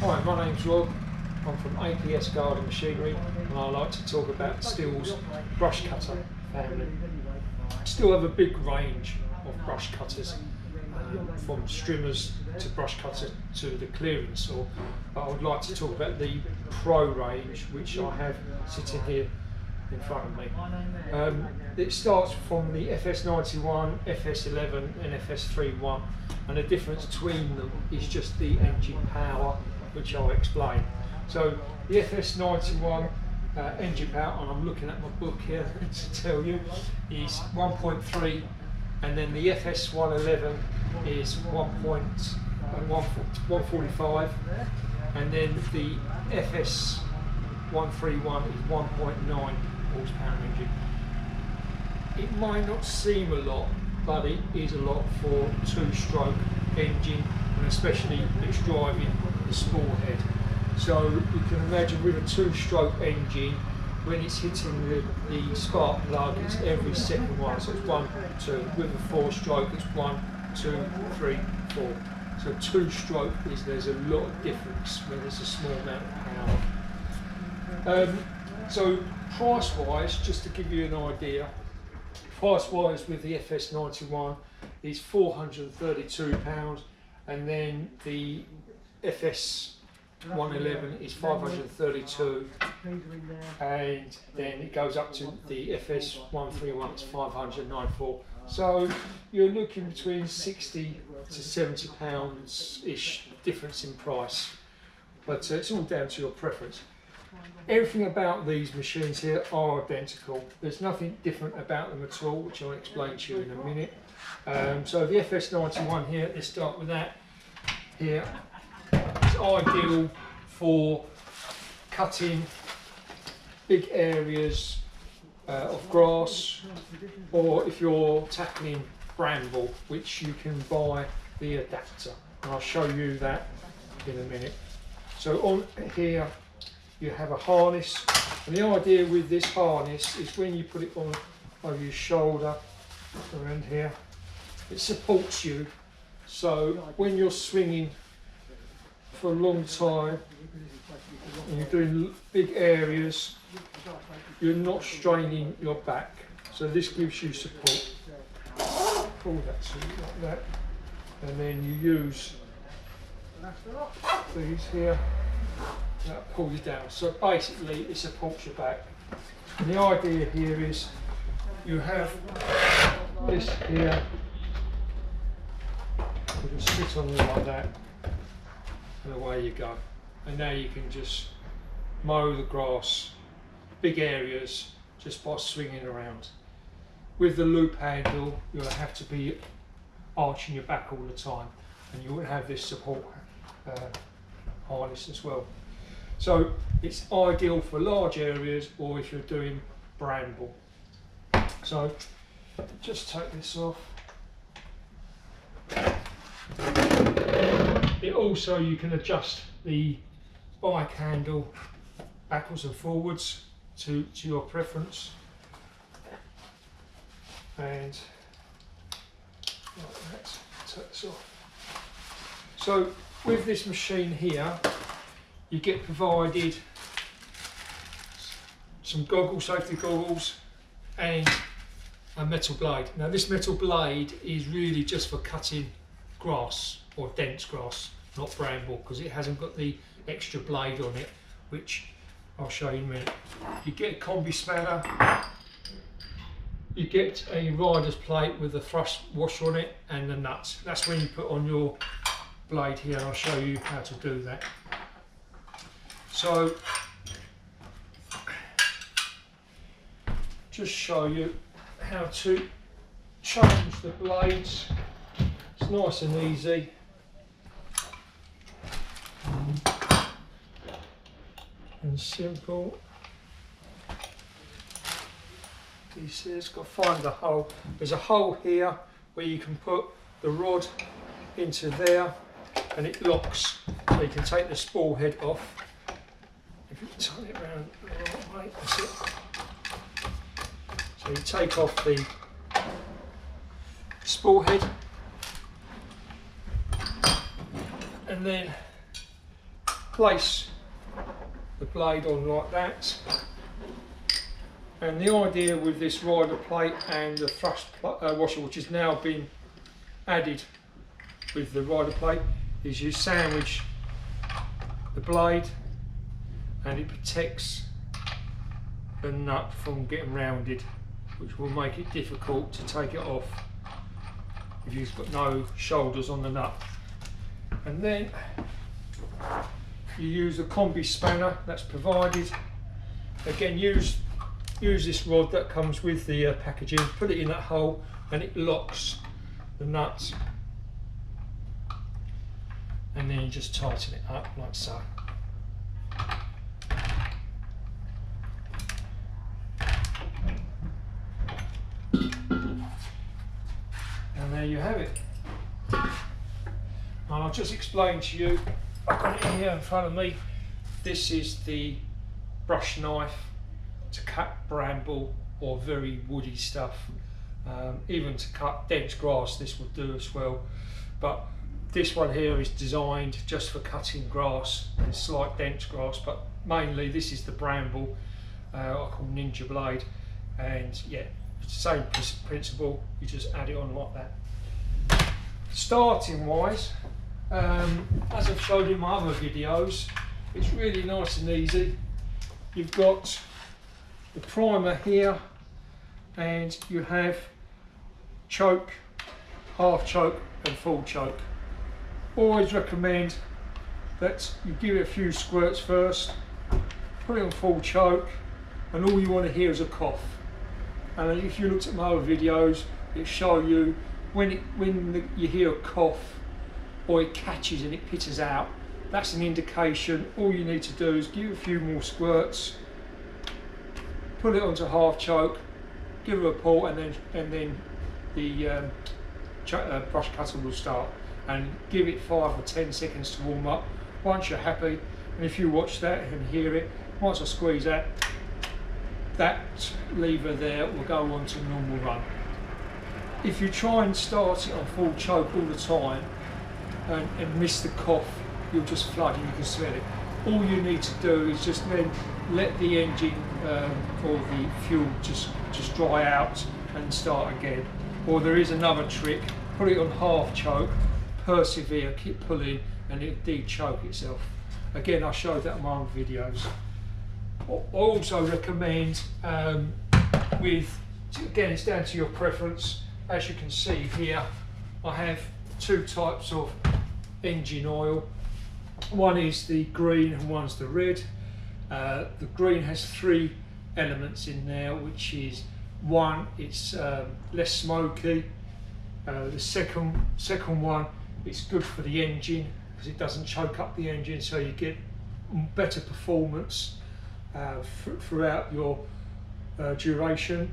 Hi, my name's Rob. I'm from APS Garden Machinery and I like to talk about Stihl's Brushcutter family. Stihl have a big range of brush cutters, from strimmers to brush cutter to the clearing saw. But I would like to talk about the Pro range, which I have sitting here in front of me. It starts from the FS91, FS11 and FS31, and the difference between them is just the engine power, which I'll explain. So the FS91 engine power, and I'm looking at my book here to tell you, is 1.3, and then the FS111 is 1.145, and then the FS131 is 1.9 horsepower engine. It might not seem a lot, but it is a lot for two-stroke engine, and especially if it's driving the small head. So you can imagine with a two-stroke engine, when it's hitting the spark plug, it's every second one, so it's 1, 2. With a four-stroke, it's 1, 2, 3, 4. So two-stroke there's a lot of difference when there's a small amount of power. So price-wise, just to give you an idea, price-wise with the FS91 is £432, and then the FS111 is 532, and then it goes up to the FS131, it's 594. So you're looking between 60 to 70 pounds ish difference in price, but it's all down to your preference. Everything about these machines here are identical. There's nothing different about them at all, which I'll explain to you in a minute. So the FS91 here, let's start with that here. It's ideal for cutting big areas of grass, or if you're tackling bramble, which you can buy the adapter, and I'll show you that in a minute. So on here you have a harness, and the idea with this harness is when you put it on over your shoulder around here, it supports you, so when you're swinging for a long time and you're doing big areas, you're not straining your back, so this gives you support. Pull that like that, and then you use these here, that pulls down, so basically it supports your back. And the idea here is you have this here, you can sit on it like that, and away you go. And now you can just mow the grass, big areas, just by swinging around. With the loop handle, you'll have to be arching your back all the time, and you won't have this support harness as well. So it's ideal for large areas, or if you're doing bramble. So just take this off. It also, you can adjust the bike handle backwards and forwards to your preference, and like that, take this off. So with this machine here, you get provided some goggles, safety goggles, and a metal blade. Now this metal blade is really just for cutting grass, or dense grass, not bramble, because it hasn't got the extra blade on it, which I'll show you in a minute. You get a combi spanner, you get a rider's plate with the thrust washer on it and the nuts. That's when you put on your blade here, and I'll show you how to do that. So just show you how to change the blades. It's nice and easy. And simple. You see, it's got to find the hole. There's a hole here where you can put the rod into there, and it locks. So you can take the spool head off. If you turn it around the right way, that's it. So you take off the spool head, and then place the blade on like that. And the idea with this rider plate and the thrust washer, which has now been added with the rider plate, is you sandwich the blade and it protects the nut from getting rounded, which will make it difficult to take it off if you've got no shoulders on the nut. And then you use a combi spanner that's provided. Again, use this rod that comes with the packaging, put it in that hole and it locks the nuts, and then you just tighten it up like so. And there you have it. And I'll just explain to you, I've got it here in front of me. This is the brush knife to cut bramble or very woody stuff. Even to cut dense grass this would do as well. But this one here is designed just for cutting grass and slight dense grass, but mainly this is the bramble, I call Ninja Blade, and yeah, it's the same principle, you just add it on like that. Starting wise, as I've showed in my other videos, it's really nice and easy. You've got the primer here and you have choke, half choke and full choke. Always recommend that you give it a few squirts first, put it on full choke, and all you want to hear is a cough. And if you looked at my other videos, it show you when you hear a cough or it catches and it pitters out, that's an indication. All you need to do is give a few more squirts, put it onto half choke, give it a pull, and then the brush cutter will start. And give it 5 or 10 seconds to warm up. Once you're happy, and if you watch that and hear it, once I squeeze that lever there will go on to normal run. If you try and start it on full choke all the time and miss the cough, you'll just flood and you can smell it. All you need to do is just then let the engine or the fuel just dry out and start again. Or there is another trick, put it on half choke, persevere, keep pulling, and it'll de-choke itself. Again, I showed that in my own videos. I also recommend again, it's down to your preference. As you can see here, I have two types of engine oil. One is the green and one's the red. The green has 3 elements in there, which is one, it's less smoky. The second one, it's good for the engine because it doesn't choke up the engine, so you get better performance throughout your duration.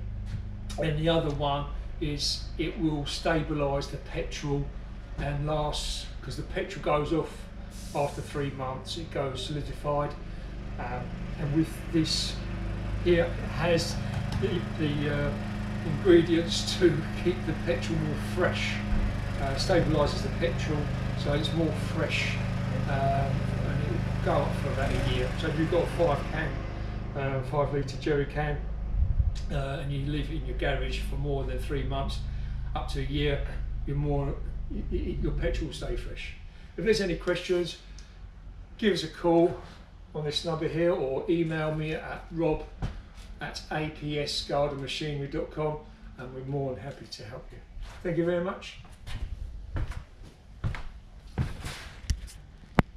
And the other one is it will stabilise the petrol and lasts, because the petrol goes off after 3 months, it goes solidified. And with this here, it has the ingredients to keep the petrol more fresh, stabilises the petrol so it's more fresh, and it will go up for about a year. So if you've got a 5 litre jerry can, and you leave it in your garage for more than 3 months, up to a year, your petrol will stay fresh. If there's any questions, give us a call on this number here or email me at rob@apsgardenmachinery.com, and we're more than happy to help you. Thank you very much.